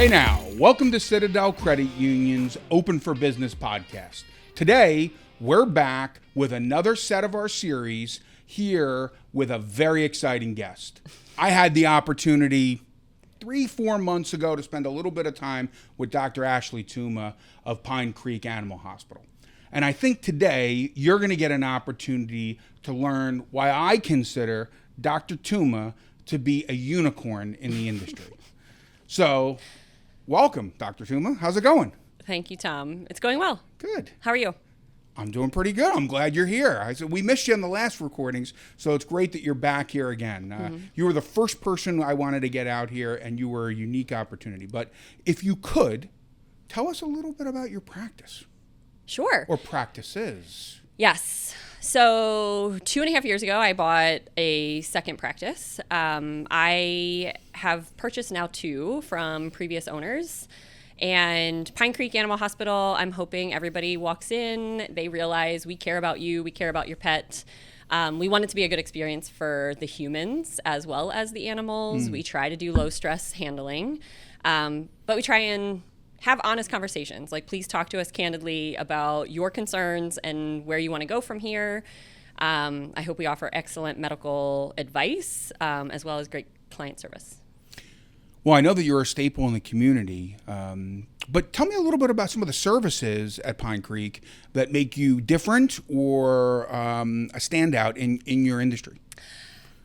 Hey now, welcome to Citadel Credit Union's Open for Business podcast. Today, we're back with another set of our series here with a very exciting guest. I had the opportunity 3-4 months ago to spend a little bit of time with Dr. Ashley Tuma of Pine Creek Animal Hospital. And I think today you're going to get an opportunity to learn why I consider Dr. Tuma to be a unicorn in the industry. So, welcome, Dr. Tuma. How's it going? Thank you, Tom. It's going well. Good. How are you? I'm doing pretty good. I'm glad you're here. We missed you in the last recordings, so it's great that you're back here again. You were the first person I wanted to get out here, and you were a unique opportunity. But if you could, tell us a little bit about your practice. Sure. Or practices. Yes. So 2.5 years ago, I bought a second practice. I have purchased now 2 from previous owners. And Pine Creek Animal Hospital, I'm hoping everybody walks in, they realize we care about you, we care about your pet. We want it to be a good experience for the humans as well as the animals. We try to do low stress handling, but we try and have honest conversations. Like, please talk to us candidly about your concerns and where you want to go from here. I hope we offer excellent medical advice as well as great client service. Well, I know that you're a staple in the community, but tell me a little bit about some of the services at Pine Creek that make you different or a standout in your industry.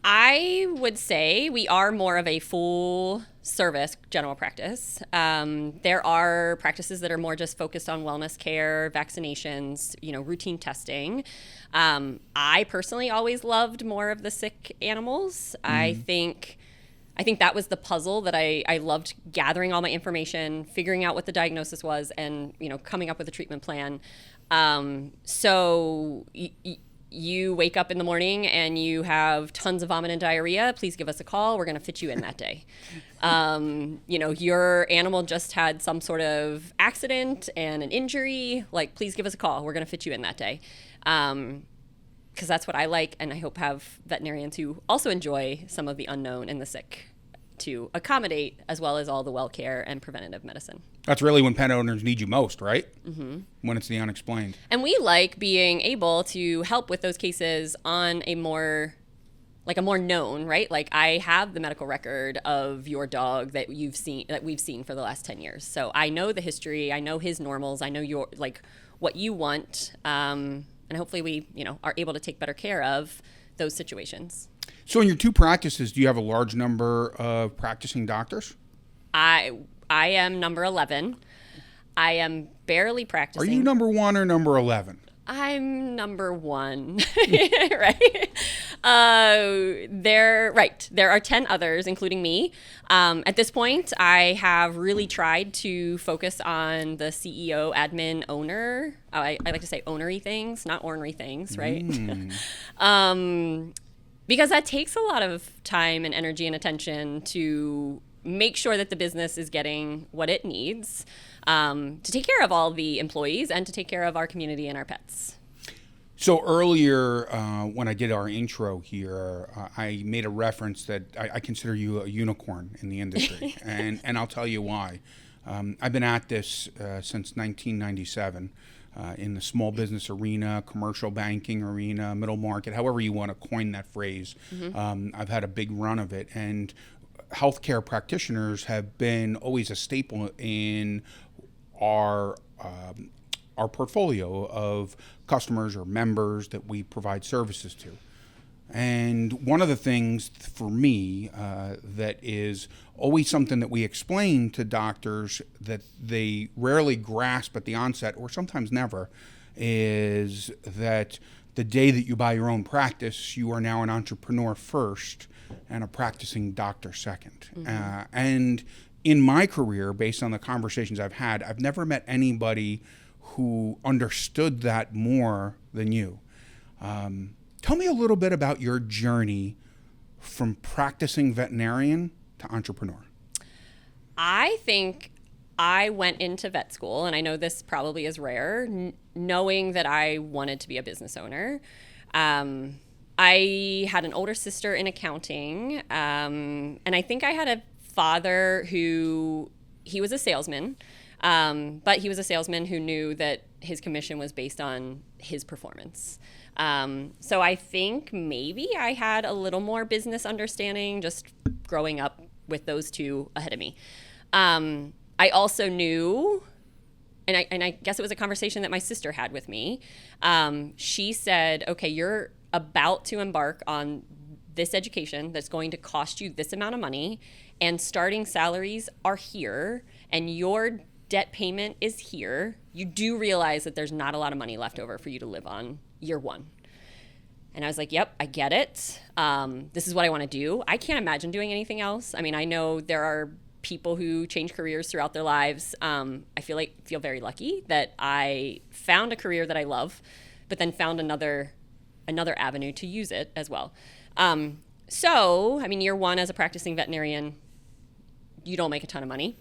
I would say we are more of a full service general practice. There are practices that are more just focused on wellness care, vaccinations, routine testing. I personally always loved more of the sick animals. I think that was the puzzle that I loved, gathering all my information, figuring out what the diagnosis was, and coming up with a treatment plan. So you wake up in the morning and you have tons of vomit and diarrhea, please give us a call. We're going to fit you in that day. Your animal just had some sort of accident and an injury, please give us a call. We're going to fit you in that day. Because that's what I like, and I hope have veterinarians who also enjoy some of the unknown and the sick to accommodate, as well as all the well care and preventative medicine. That's really when pet owners need you most, right? Mm-hmm. When it's the unexplained. And we like being able to help with those cases on a more known, right? Like, I have the medical record of your dog that we've seen for the last 10 years. So I know the history, I know his normals, I know your what you want. And hopefully we, are able to take better care of those situations. So in your 2 practices, do you have a large number of practicing doctors? I am number 11. I am barely practicing. Are you number 1 or number 11? I'm number 1, right? There are 10 others, including me. At this point, I have really tried to focus on the CEO, admin, owner. I like to say ownery things, not ornery things, right? Because that takes a lot of time and energy and attention to make sure that the business is getting what it needs, to take care of all the employees and to take care of our community and our pets. So earlier, when I did our intro here, I made a reference that I consider you a unicorn in the industry, and I'll tell you why. I've been at this since 1997 in the small business arena, commercial banking arena, middle market, however you want to coin that phrase. I've had a big run of it, and healthcare practitioners have been always a staple in our portfolio of customers or members that we provide services to. And one of the things for me that is always something that we explain to doctors that they rarely grasp at the onset, or sometimes never, is that the day that you buy your own practice, you are now an entrepreneur first and a practicing doctor second. And in my career, based on the conversations I've had, I've never met anybody who understood that more than you. Tell me a little bit about your journey from practicing veterinarian to entrepreneur. I think I went into vet school, and I know this probably is rare, knowing that I wanted to be a business owner. I had an older sister in accounting, and I think I had a father who he was a salesman, but he was a salesman who knew that his commission was based on his performance. So I think maybe I had a little more business understanding just growing up with those two ahead of me. I also knew, and I guess it was a conversation that my sister had with me. She said, okay, you're about to embark on this education that's going to cost you this amount of money, and starting salaries are here, and your debt payment is here. You do realize that there's not a lot of money left over for you to live on year one. And I was like, yep, I get it. This is what I want to do. I can't imagine doing anything else. I mean, I know there are people who change careers throughout their lives. I feel very lucky that I found a career that I love, but then found another avenue to use it as well. So, I mean, year one as a practicing veterinarian, you don't make a ton of money.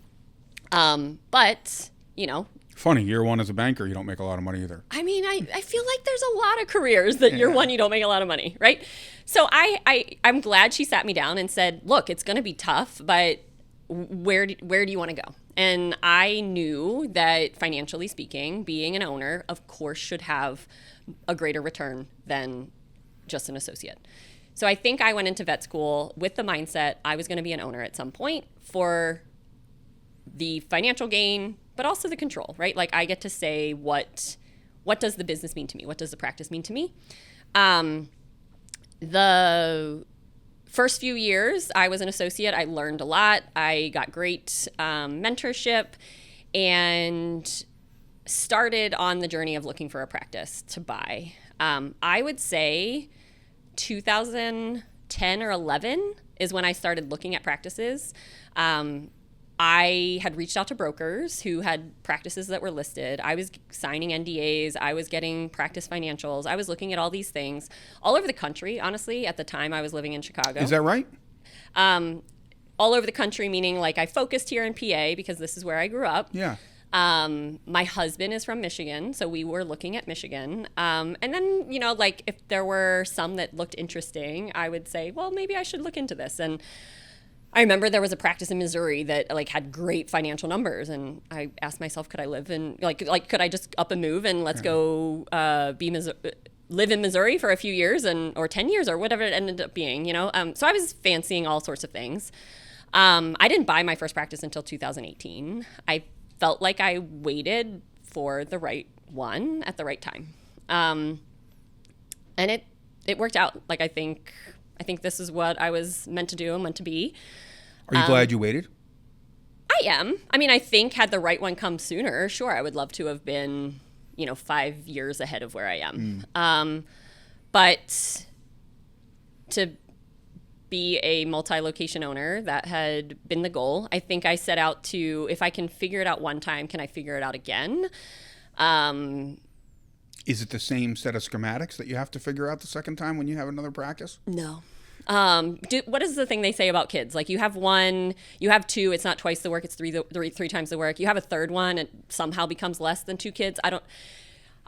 But, you know. Funny, year one as a banker, you don't make a lot of money either. I mean, I feel like there's a lot of careers that year one you don't make a lot of money, right? So I'm glad she sat me down and said, look, it's going to be tough, but where do you want to go? And I knew that financially speaking, being an owner, of course, should have a greater return than just an associate. So I think I went into vet school with the mindset I was going to be an owner at some point for the financial gain, but also the control, right? Like I get to say what does the business mean to me? What does the practice mean to me? The first few years I was an associate, I learned a lot. I got great mentorship and started on the journey of looking for a practice to buy. I would say 2010 or 11 is when I started looking at practices. I had reached out to brokers who had practices that were listed. I was signing NDAs. I was getting practice financials. I was looking at all these things all over the country, honestly. At the time, I was living in Chicago. Is that right? All over the country, meaning like I focused here in PA because this is where I grew up. Yeah. My husband is from Michigan, so we were looking at Michigan. And then, you know, like if there were some that looked interesting, I would say, well, maybe I should look into this. And I remember there was a practice in Missouri that like had great financial numbers, and I asked myself, could I live in like could I just up and move and let's go live in Missouri for a few years or 10 years or whatever it ended up being, you know? So I was fancying all sorts of things. I didn't buy my first practice until 2018. I felt like I waited for the right one at the right time. And it worked out. Like I think this is what I was meant to do and meant to be. Are you glad you waited? I am. I mean, I think had the right one come sooner, sure, I would love to have been, 5 years ahead of where I am. But to be a multi-location owner, that had been the goal. I think I set out to, if I can figure it out one time, can I figure it out again? Is it the same set of schematics that you have to figure out the second time when you have another practice? No. What is the thing they say about kids? Like you have one, you have two, it's not twice the work, it's three times the work. You have a third one, it somehow becomes less than two kids.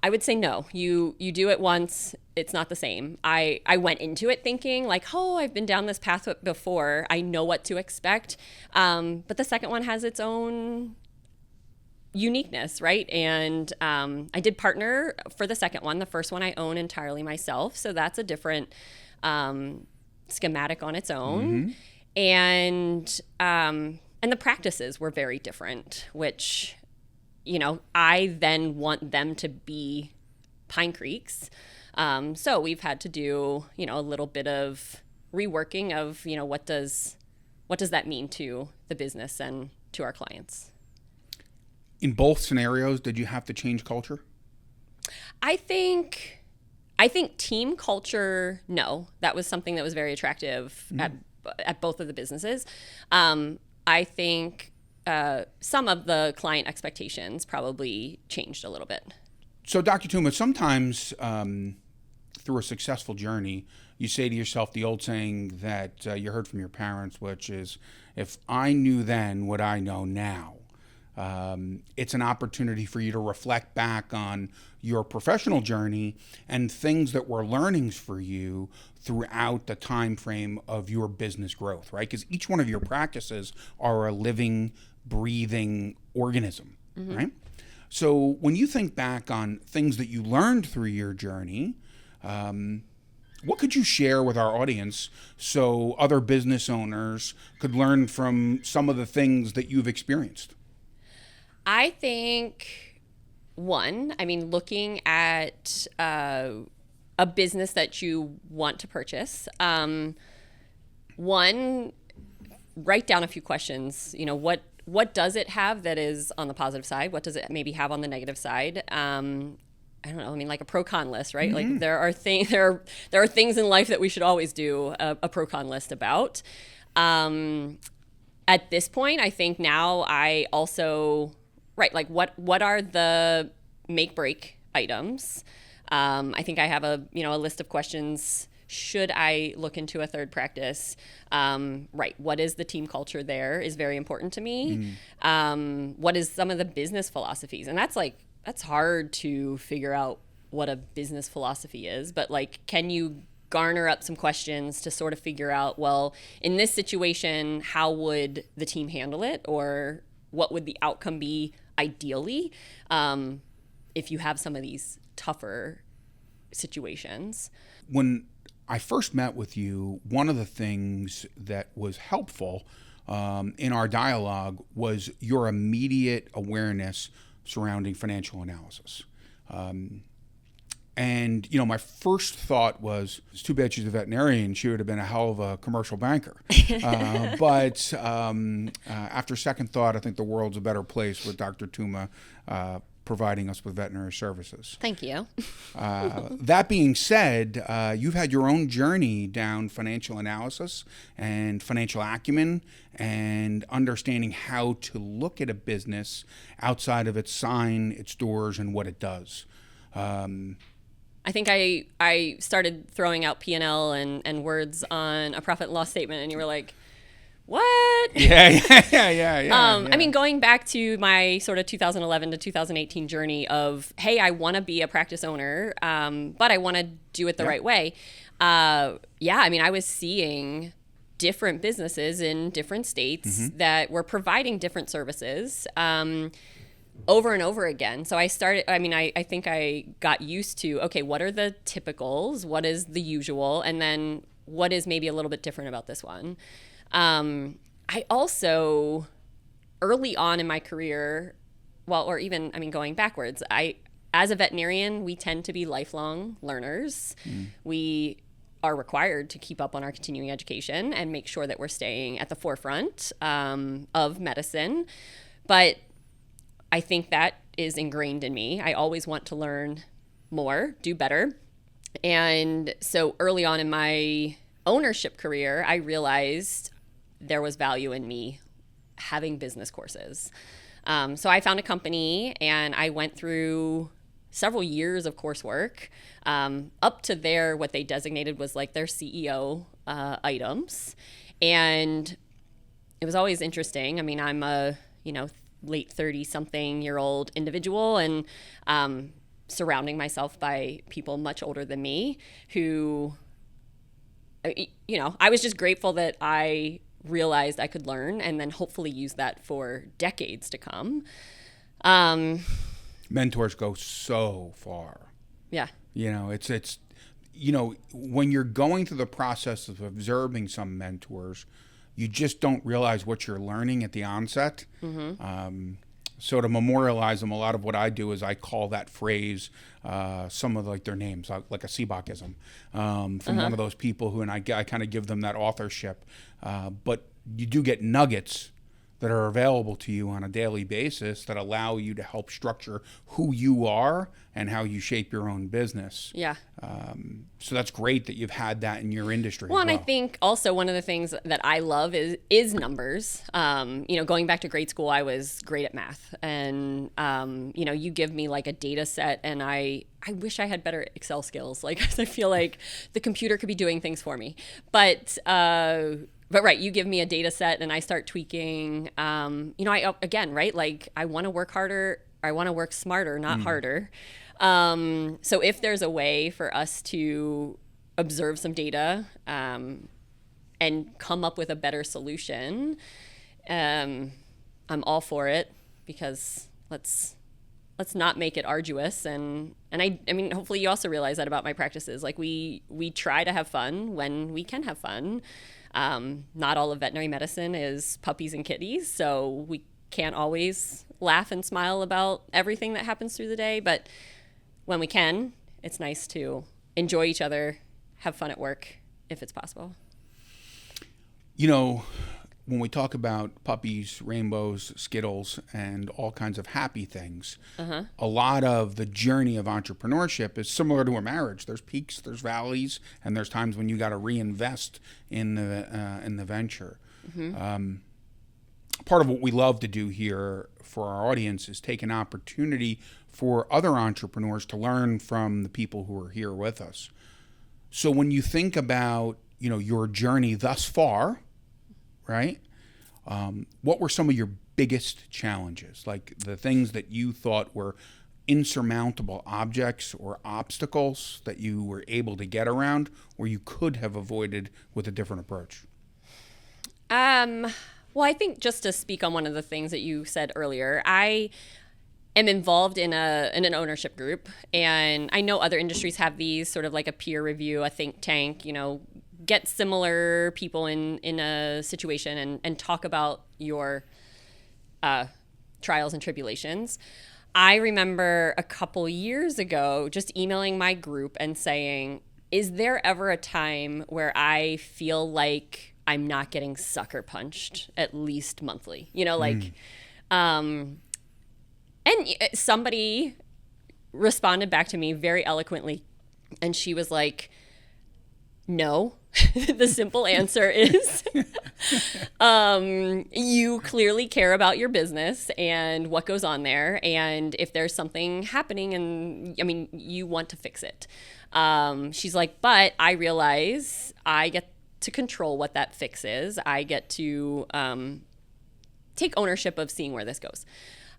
I would say no. You do it once, it's not the same. I went into it thinking like, oh, I've been down this path before. I know what to expect. But the second one has its own uniqueness, right? And I did partner for the second one. The first one I own entirely myself. So that's a different schematic on its own. And the practices were very different, which, I then want them to be Pine Creeks. So we've had to do, a little bit of reworking of, what does that mean to the business and to our clients? In both scenarios, did you have to change culture? I think team culture, no. That was something that was very attractive at both of the businesses. I think some of the client expectations probably changed a little bit. So, Dr. Tuma, sometimes through a successful journey, you say to yourself the old saying that you heard from your parents, which is, if I knew then what I know now, It's an opportunity for you to reflect back on your professional journey and things that were learnings for you throughout the time frame of your business growth, right? Because each one of your practices are a living, breathing organism, right? So when you think back on things that you learned through your journey, what could you share with our audience so other business owners could learn from some of the things that you've experienced? I think, looking at a business that you want to purchase, write down a few questions. What does it have that is on the positive side? What does it maybe have on the negative side? I don't know. Like a pro-con list, right? Like there are things in life that we should always do a pro-con list about. At this point, I think now I also like what are the make-break items? I think I have a list of questions. Should I look into a third practice? What is the team culture there is very important to me. What is some of the business philosophies? And that's hard to figure out what a business philosophy is, but can you garner up some questions to sort of figure out, well, in this situation, how would the team handle it? Or what would the outcome be ideally if you have some of these tougher situations? When I first met with you, one of the things that was helpful in our dialogue was your immediate awareness surrounding financial analysis. And my first thought was, it's too bad she's a veterinarian. She would have been a hell of a commercial banker. But after second thought, I think the world's a better place with Dr. Tuma providing us with veterinary services. Thank you. That being said, you've had your own journey down financial analysis and financial acumen and understanding how to look at a business outside of its sign, its doors, and what it does. I think I started throwing out P&L and words on a profit and loss statement, and you were like, what? Yeah. Going back to my sort of 2011 to 2018 journey of, hey, I want to be a practice owner, but I want to do it the right way. I was seeing different businesses in different states that were providing different services over and over again. So I started, I think I got used to, okay, what are the typicals? What is the usual? And then what is maybe a little bit different about this one? I also, early on in my career, going backwards, as a veterinarian, we tend to be lifelong learners. We are required to keep up on our continuing education and make sure that we're staying at the forefront of medicine. But I think that is ingrained in me. I always want to learn more, do better. And so early on in my ownership career, I realized there was value in me having business courses. So I found a company and I went through several years of coursework. Up to what they designated was like their CEO items. And it was always interesting. I'm a, late 30-something-year-old individual and surrounding myself by people much older than me who, I was just grateful that I realized I could learn and then hopefully use that for decades to come. Mentors go so far. Yeah. It's when you're going through the process of observing some mentors, you just don't realize what you're learning at the onset. So to memorialize them, a lot of what I do is I call that phrase some of their names, like a Seebachism, from one of those people who, and I kind of give them that authorship. But you do get nuggets that are available to you on a daily basis that allow you to help structure who you are and how you shape your own business. Yeah. So that's great that you've had that in your industry. Well, and I think also one of the things that I love is numbers. Going back to grade school, I was great at math. And, you give me like a data set and I wish I had better Excel skills. I feel like the computer could be doing things for me. But But right, you give me a data set and I start tweaking. Again, right, like I want to work harder. I want to work smarter, not harder. So if there's a way for us to observe some data and come up with a better solution, I'm all for it, because let's not make it arduous. And I mean, hopefully you also realize that about my practices. Like we try to have fun when we can have fun. Not all of veterinary medicine is puppies and kitties, so we can't always laugh and smile about everything that happens through the day. But when we can, it's nice to enjoy each other, have fun at work if it's possible. You know, when we talk about puppies, rainbows, Skittles, and all kinds of happy things, a lot of the journey of entrepreneurship is similar to a marriage. There's peaks, there's valleys, and there's times when you got to reinvest in the venture. Part of what we love to do here for our audience is take an opportunity for other entrepreneurs to learn from the people who are here with us. So when you think about, your journey thus far, right? What were some of your biggest challenges? Like the things that you thought were insurmountable objects or obstacles that you were able to get around, or you could have avoided with a different approach? Well, I think just to speak on one of the things that you said earlier, I am involved in an ownership group, and I know other industries have these, sort of like a peer review, a think tank, get similar people in a situation and talk about your trials and tribulations. I remember a couple years ago just emailing my group and saying, is there ever a time where I feel like I'm not getting sucker punched at least monthly? And somebody responded back to me very eloquently, and she was like, no. The simple answer is you clearly care about your business and what goes on there. And if there's something happening, and I mean, you want to fix it. She's like, but I realize I get to control what that fix is. I get to take ownership of seeing where this goes.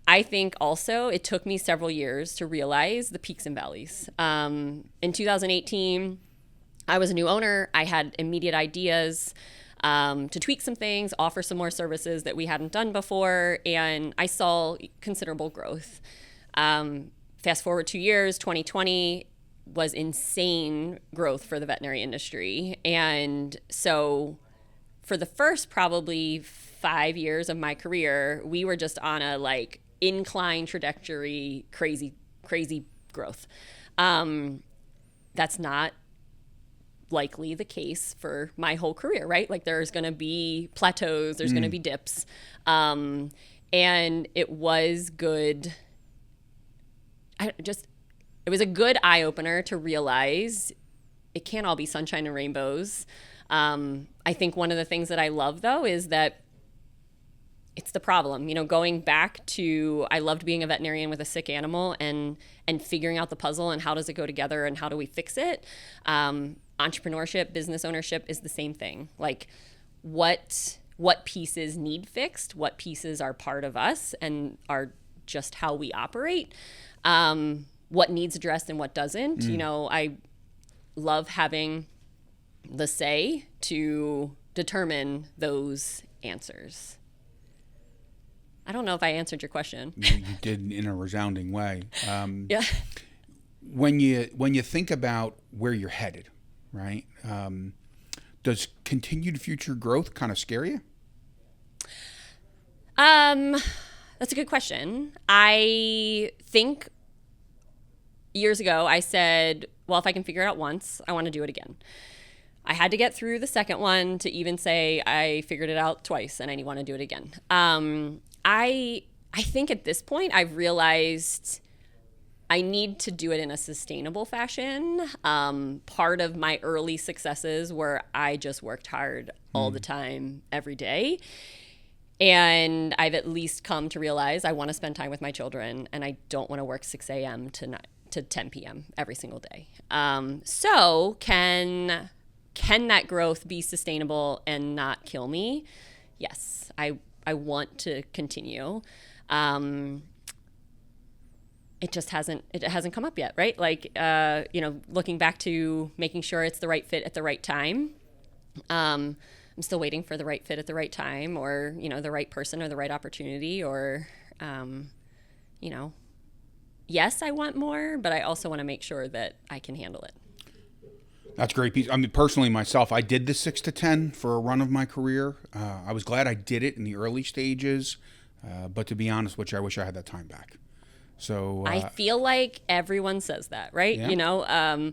I think also it took me several years to realize the peaks and valleys. In 2018, I was a new owner. I had immediate ideas to tweak some things, offer some more services that we hadn't done before, and I saw considerable growth. Fast forward 2 years, 2020 was insane growth for the veterinary industry. And so for the first probably 5 years of my career, we were just on a incline trajectory, crazy growth. That's not likely the case for my whole career, right? Like there's going to be plateaus, there's going to be dips. And it was good. It was a good eye opener to realize it can't all be sunshine and rainbows. I think one of the things that I love though is that it's the problem, going back to, I loved being a veterinarian with a sick animal and figuring out the puzzle and how does it go together and how do we fix it? Entrepreneurship, business ownership is the same thing. Like what pieces need fixed, what pieces are part of us and are just how we operate, what needs addressed and what doesn't. I love having the say to determine those answers. I don't know if I answered your question. You did in a resounding way. Yeah. When you think about where you're headed, right? Does continued future growth kind of scare you? That's a good question. I think years ago I said, well, if I can figure it out once, I want to do it again. I had to get through the second one to even say I figured it out twice and I want to do it again. I think at this point I've realized I need to do it in a sustainable fashion. Part of my early successes were I just worked hard all the time, every day. And I've at least come to realize I want to spend time with my children and I don't want to work 6 a.m. to 10 p.m. every single day. So can can that growth be sustainable and not kill me? Yes, I want to continue. It just hasn't come up yet, right? Like, looking back to making sure it's the right fit at the right time. I'm still waiting for the right fit at the right time, or, the right person or the right opportunity, or, yes, I want more, but I also want to make sure that I can handle it. That's a great piece. I mean, personally, myself, I did the 6 to 10 for a run of my career. I was glad I did it in the early stages, but to be honest with you, I wish I had that time back. So I feel like everyone says that, right? Yeah.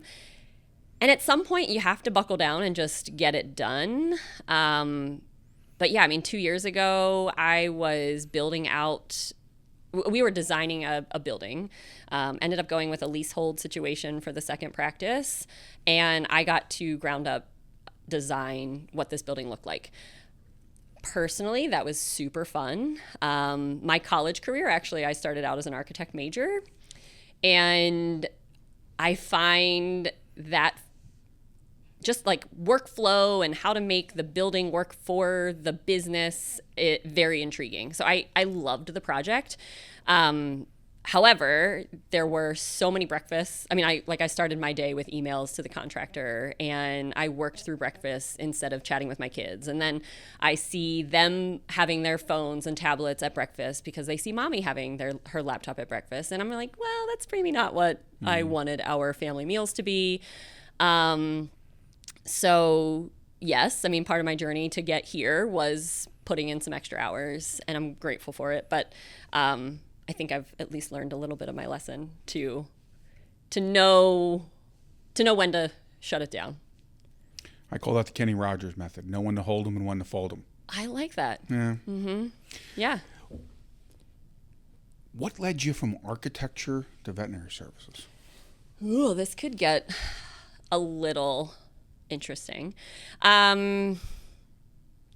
And at some point you have to buckle down and just get it done. But yeah, I mean, 2 years ago, I was building out. We were designing a building, ended up going with a leasehold situation for the second practice, and I got to ground up design what this building looked like. Personally, that was super fun. My college career, actually, I started out as an architect major, and I find that just like workflow and how to make the building work for the business, very intriguing. So I loved the project. However, there were so many breakfasts. I mean, I started my day with emails to the contractor, and I worked through breakfast instead of chatting with my kids. And then I see them having their phones and tablets at breakfast because they see mommy having her laptop at breakfast. And I'm like, well, that's maybe not what I wanted our family meals to be. So yes, I mean, part of my journey to get here was putting in some extra hours, and I'm grateful for it. But I think I've at least learned a little bit of my lesson to know when to shut it down. I call that the Kenny Rogers method: know when to hold them and when to fold them. I like that. Yeah. Mm-hmm. Yeah. What led you from architecture to veterinary services? Ooh, this could get a little interesting.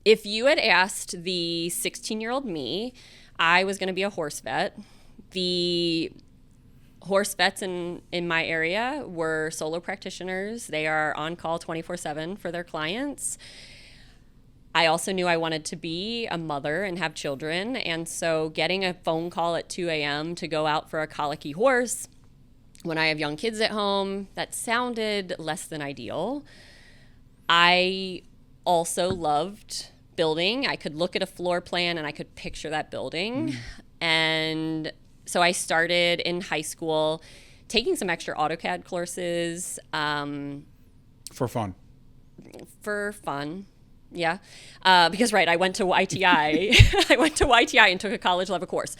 If you had asked the 16-year-old me, I was going to be a horse vet. The horse vets in my area were solo practitioners. They are on call 24/7 for their clients. I also knew I wanted to be a mother and have children. And so getting a phone call at 2 a.m. to go out for a colicky horse when I have young kids at home, that sounded less than ideal. I also loved building. I could look at a floor plan and I could picture that building. And so I started in high school taking some extra AutoCAD courses. For fun. For fun. Yeah. Because, right, I went to YTI. I went to YTI and took a college level course.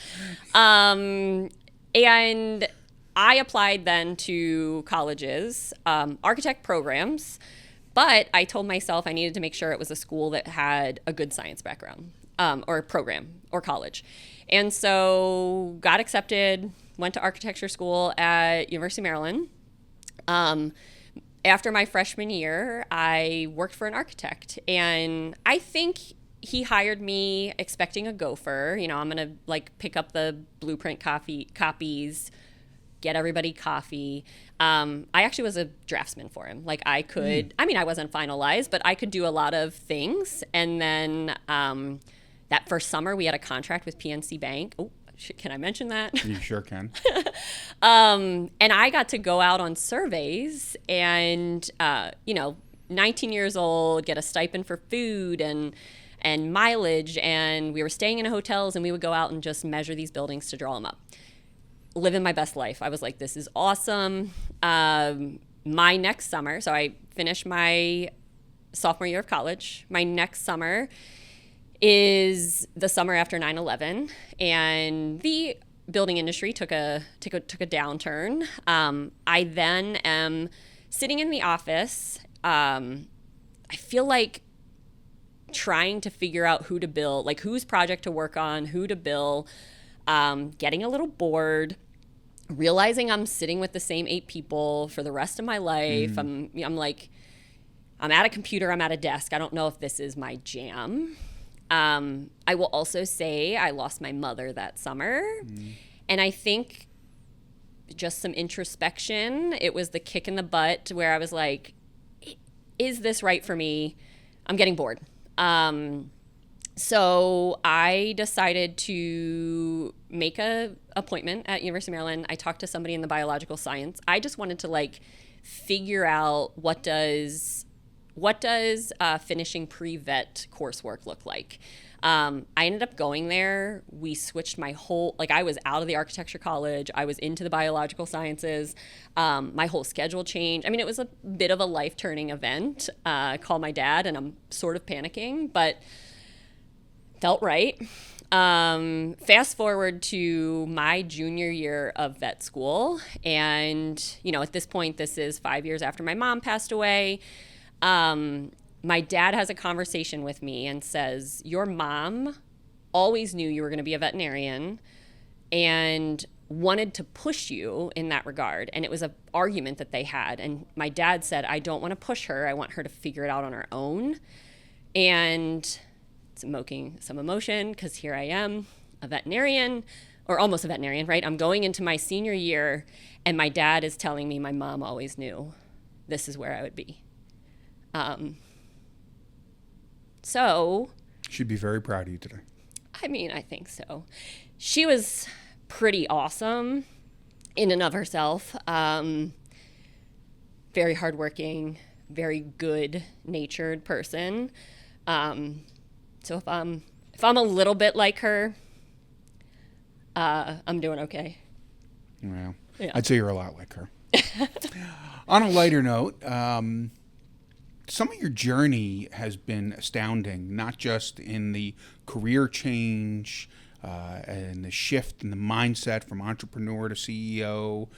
And I applied then to colleges, architect programs. But I told myself I needed to make sure it was a school that had a good science background, or program or college. And so got accepted, went to architecture school at University of Maryland. After my freshman year, I worked for an architect, and I think he hired me expecting a gopher. I'm going to like pick up the blueprint copies, get everybody coffee. I actually was a draftsman for him. Like I could, I mean, I wasn't finalized, but I could do a lot of things. And then that first summer we had a contract with PNC Bank. Oh, can I mention that? You sure can. And I got to go out on surveys and, 19 years old, get a stipend for food and mileage. And we were staying in hotels, and we would go out and just measure these buildings to draw them up. Living my best life. I was like, this is awesome. My next summer, so I finished my sophomore year of college. My next summer is the summer after 9/11, and the building industry took a downturn. I then am sitting in the office. I feel like trying to figure out who to bill, like whose project to work on, who to bill. Getting a little bored, realizing I'm sitting with the same 8 people for the rest of my life. I'm like, I'm at a computer, I'm at a desk. I don't know if this is my jam. I will also say I lost my mother that summer. And I think just some introspection, it was the kick in the butt where I was like, is this right for me? I'm getting bored. So I decided to make a appointment at University of Maryland. I talked to somebody in the biological science. I just wanted to like figure out what does finishing pre-vet coursework look like. I ended up going there. We switched my whole, like I was out of the architecture college. I was into the biological sciences. My whole schedule changed. I mean, it was a bit of a life-turning event. I called my dad and I'm sort of panicking, but felt right. Fast forward to my junior year of vet school. And, you know, at this point, this is 5 years after my mom passed away. My dad has a conversation with me and says, your mom always knew you were going to be a veterinarian and wanted to push you in that regard. And it was an argument that they had. And my dad said, I don't want to push her. I want her to figure it out on her own. And it's evoking some emotion because here I am, a veterinarian, or almost a veterinarian, right? I'm going into my senior year and my dad is telling me my mom always knew this is where I would be. So She'd be very proud of you today. I mean, I think so. She was pretty awesome in and of herself. Very hardworking, very good-natured person. So if I'm a little bit like her, I'm doing okay. Well, Yeah. I'd say you're a lot like her. On a lighter note, some of your journey has been astounding, not just in the career change and the shift in the mindset from entrepreneur to CEO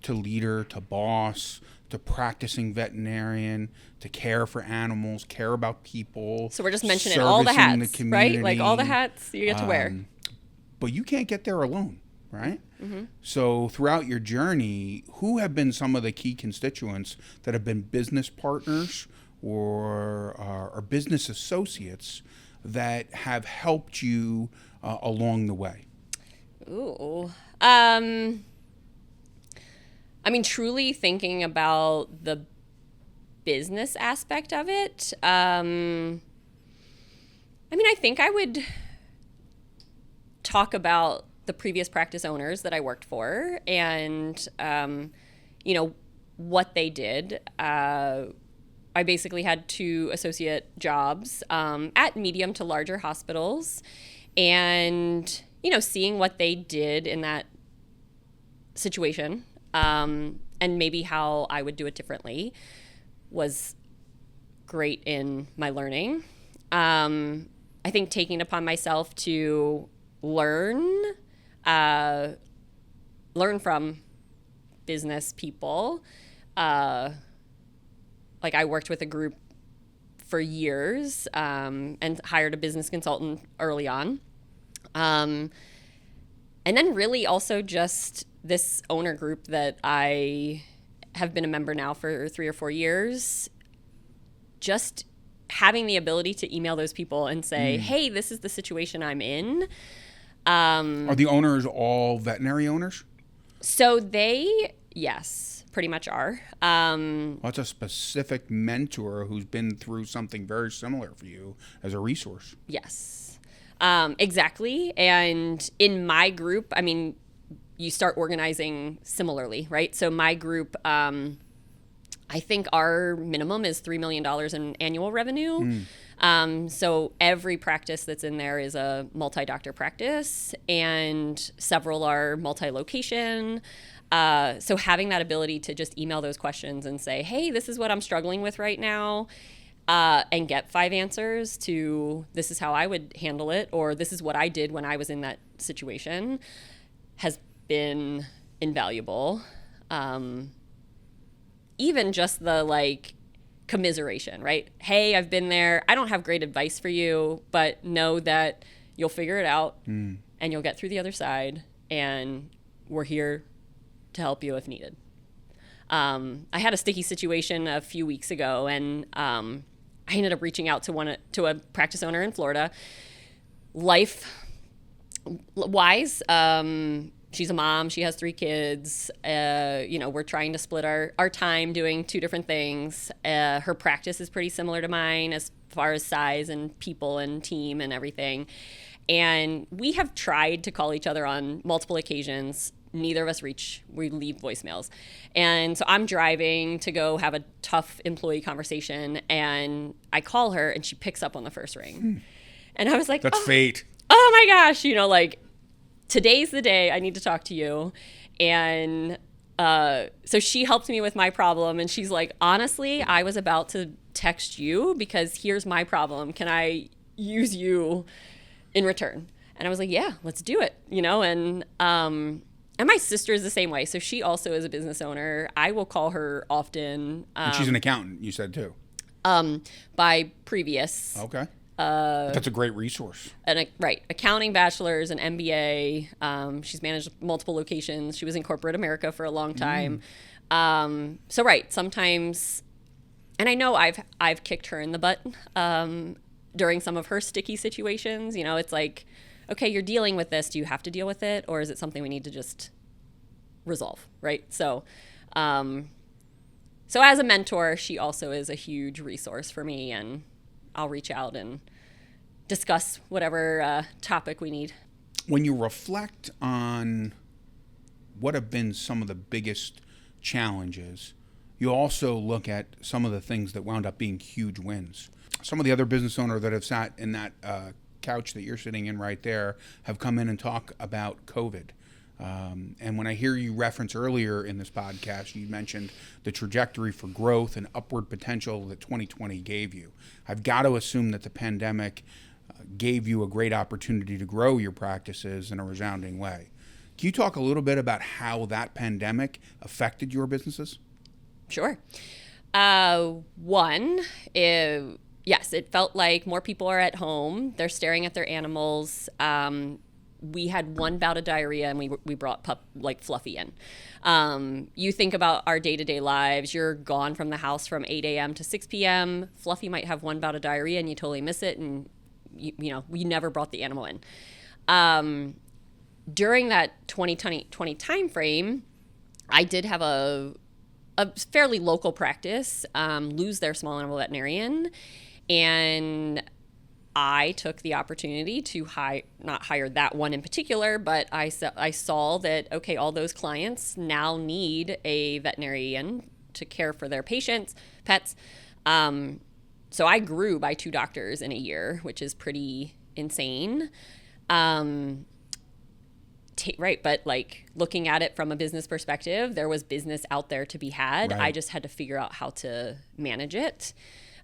to leader to boss to practicing veterinarian to care for animals, care about people. So we're just mentioning all the hats, community, right? Like all the hats you get to wear. But you can't get there alone, right? Mm-hmm. So throughout your journey, who have been some of the key constituents that have been business partners or business associates that have helped you along the way? Ooh. I mean, truly thinking about the business aspect of it. I mean, I think I would talk about the previous practice owners that I worked for and, you know, what they did. I basically had 2 associate jobs at medium to larger hospitals and, you know, seeing what they did in that situation and maybe how I would do it differently was great in my learning. I think taking it upon myself to learn from business people. Like I worked with a group for years and hired a business consultant early on. And then really also just this owner group that I have been a member now for 3 or 4 years, just having the ability to email those people and say, hey, this is the situation I'm in. Are the owners all veterinary owners? So they, yes, pretty much are. Well, that's a specific mentor who's been through something very similar for you as a resource. Yes, exactly. And in my group, I mean, you start organizing similarly, right? So my group, I think our minimum is $3 million in annual revenue. So every practice that's in there is a multi-doctor practice and several are multi-location. So having that ability to just email those questions and say, hey, this is what I'm struggling with right now, and get 5 answers to this is how I would handle it, or this is what I did when I was in that situation, has been invaluable. Even just the like commiseration, right? Hey, I've been there. I don't have great advice for you, but know that you'll figure it out and you'll get through the other side, and we're here to help you if needed. I had a sticky situation a few weeks ago, and I ended up reaching out to a practice owner in Florida. Life-wise, she's a mom. She has 3 kids. We're trying to split our time doing 2 different things. Her practice is pretty similar to mine as far as size and people and team and everything. And we have tried to call each other on multiple occasions. Neither of us we leave voicemails. And so I'm driving to go have a tough employee conversation, and I call her, and she picks up on the first ring. And I was like, That's fate. Oh my gosh, today's the day I need to talk to you. And so she helped me with my problem, and she's like, honestly, I was about to text you because here's my problem. Can I use you in return? And I was like, yeah, let's do it. And my sister is the same way. So she also is a business owner. I will call her often. And she's an accountant, you said too. By previous. Okay. That's a great resource. Right. Accounting bachelor's, an MBA. She's managed multiple locations. She was in corporate America for a long time. Sometimes, and I know I've kicked her in the butt during some of her sticky situations. It's like, okay, you're dealing with this. Do you have to deal with it? Or is it something we need to just resolve, right? So as a mentor, she also is a huge resource for me, and I'll reach out and discuss whatever topic we need. When you reflect on what have been some of the biggest challenges, you also look at some of the things that wound up being huge wins. Some of the other business owners that have sat in that couch that you're sitting in right there have come in and talk about COVID. And when I hear you reference earlier in this podcast, you mentioned the trajectory for growth and upward potential that 2020 gave you. I've got to assume that the pandemic gave you a great opportunity to grow your practices in a resounding way. Can you talk a little bit about how that pandemic affected your businesses? Sure. Yes, it felt like more people are at home. They're staring at their animals. We had one bout of diarrhea, and we brought Fluffy in. You think about our day-to-day lives. You're gone from the house from 8 a.m. to 6 p.m. Fluffy might have one bout of diarrhea, and you totally miss it, and we never brought the animal in. During that 2020 time frame, I did have a fairly local practice lose their small animal veterinarian. And I took the opportunity to not hire that one in particular, but I saw that, okay, all those clients now need a veterinarian to care for their patients, pets. So I grew by 2 doctors in a year, which is pretty insane. But looking at it from a business perspective, there was business out there to be had. Right. I just had to figure out how to manage it.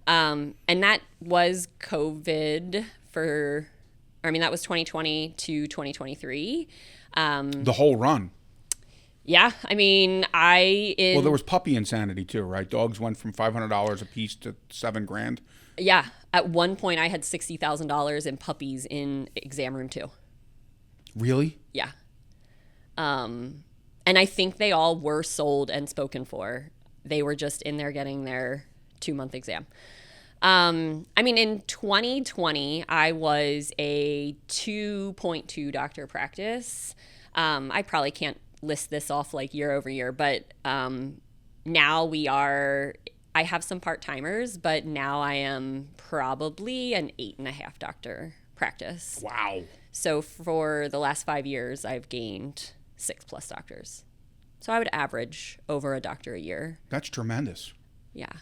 And that was COVID that was 2020 to 2023. The whole run. Yeah. Well, there was puppy insanity too, right? Dogs went from $500 a piece to $7,000. Yeah. At one point I had $60,000 in puppies in exam room 2. Really? Yeah. And I think they all were sold and spoken for. They were just in there getting their 2-month exam. In 2020, I was a 2.2 doctor practice. I probably can't list this off year over year, but now I have some part-timers, but now I am probably an 8.5 doctor practice. Wow. So for the last 5 years, I've gained 6+ doctors. So I would average over a doctor a year. That's tremendous. Yeah.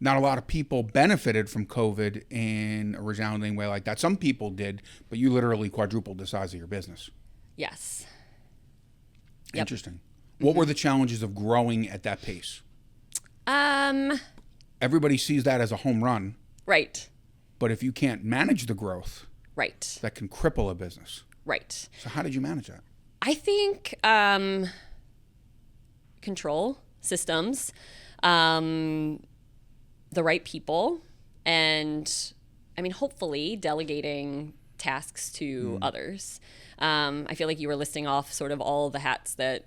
Not a lot of people benefited from COVID in a resounding way like that. Some people did, but you literally quadrupled the size of your business. Yes. Interesting. Yep. What were the challenges of growing at that pace? Everybody sees that as a home run. Right. But if you can't manage the growth, right, that can cripple a business. Right. So how did you manage that? I think control, systems, the right people, and hopefully delegating tasks to others. I feel like you were listing off sort of all the hats that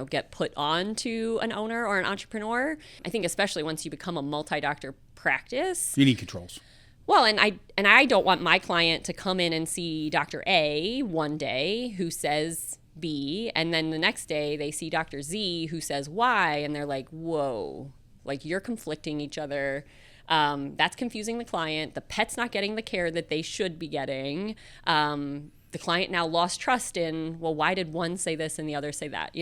get put on to an owner or an entrepreneur. I think especially once you become a multi-doctor practice, you need controls. Well, and I don't want my client to come in and see Dr. A one day who says B, and then the next day they see Dr. Z who says Y, and they're like, whoa, like you're conflicting each other. That's confusing the client. The pet's not getting the care that they should be getting. The client now lost trust in, well, why did one say this and the other say that?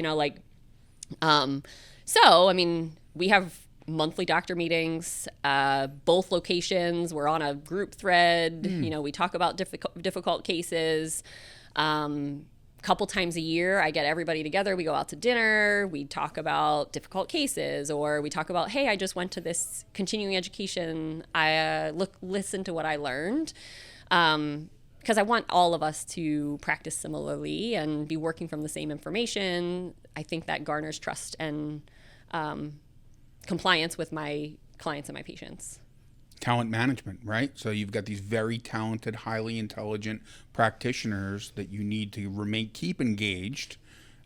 So, I mean, we have monthly doctor meetings, both locations. We're on a group thread. We talk about difficult cases. Couple times a year, I get everybody together. We go out to dinner. We talk about difficult cases, or we talk about, hey, I just went to this continuing education. I listen to what I learned, because I want all of us to practice similarly and be working from the same information. I think that garners trust and compliance with my clients and my patients. Talent management, right? So you've got these very talented, highly intelligent practitioners that you need to keep engaged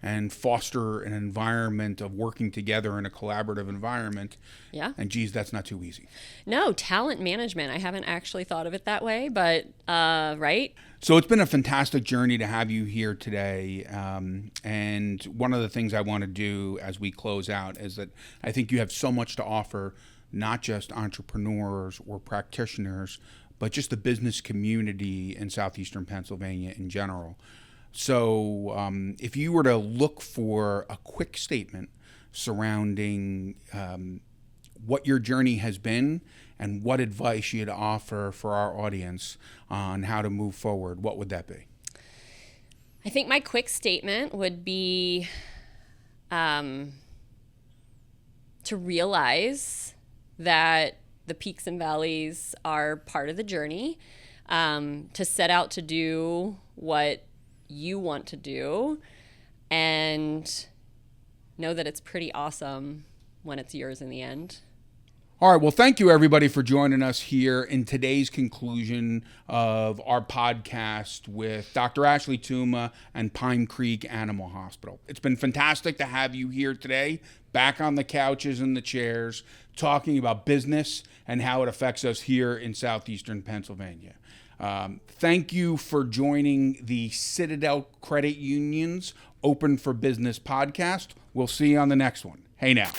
and foster an environment of working together in a collaborative environment. Yeah. And geez, that's not too easy. No, talent management. I haven't actually thought of it that way, but right? So it's been a fantastic journey to have you here today. And one of the things I want to do as we close out is that I think you have so much to offer, not just entrepreneurs or practitioners, but just the business community in southeastern Pennsylvania in general. So if you were to look for a quick statement surrounding what your journey has been and what advice you'd offer for our audience on how to move forward, what would that be? I think my quick statement would be to realize that the peaks and valleys are part of the journey, to set out to do what you want to do, and know that it's pretty awesome when it's yours in the end. All right. Well, thank you, everybody, for joining us here in today's conclusion of our podcast with Dr. Ashley Tuma and Pine Creek Animal Hospital. It's been fantastic to have you here today, back on the couches and the chairs, talking about business and how it affects us here in southeastern Pennsylvania. Thank you for joining the Citadel Credit Union's Open for Business podcast. We'll see you on the next one. Hey now.